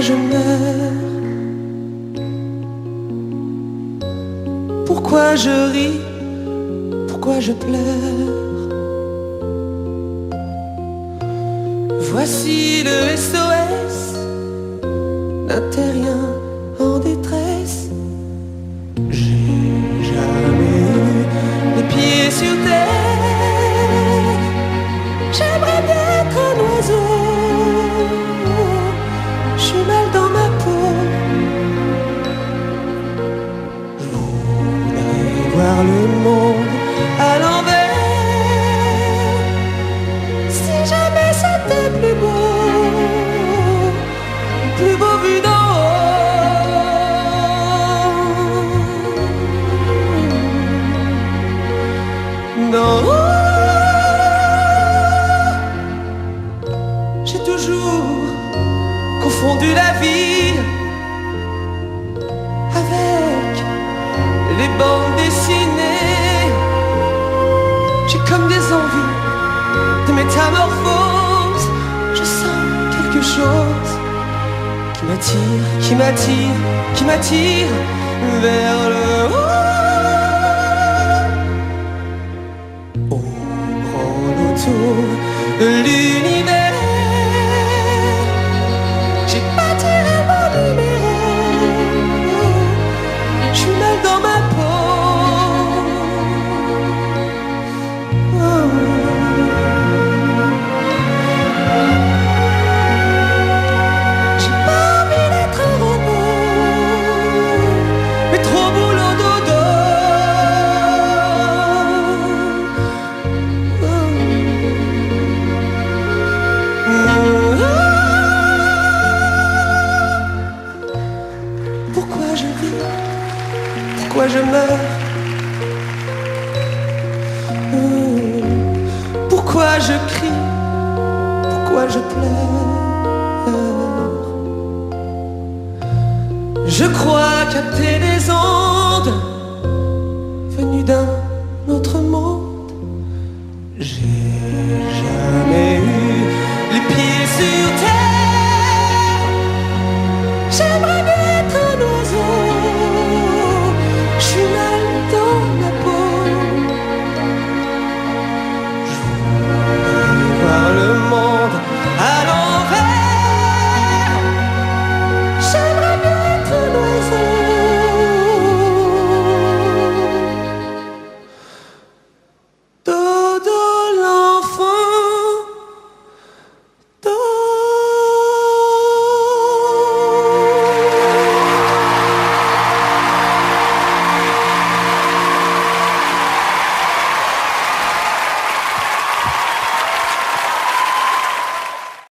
je meurs? Pourquoi je ris? Pourquoi je pleure? Voici le SOS d'un terrien en détresse. J'ai jamais eu les pieds sur terre. J'aimerais bien être un oiseau. Je suis mal dans ma peau. Je voudrais voir le monde à l'envers. Si jamais c'était plus beau vu d'en haut. D'en haut. J'ai toujours confondu la vie avec les bandes dessinées. J'ai comme des envies de métamorphose. Je sens quelque chose qui m'attire vers le haut. On prend autour de l'univers. J'ai pas tiré mon numéro. Je suis mal dans ma peau. J'ai pas envie d'être un robot, mais trop boulot dodo. Pourquoi je vis? Pourquoi je meurs? Pourquoi je crie? Pourquoi je pleure? Je crois capter des ondes venues d'un autre monde. J'ai jamais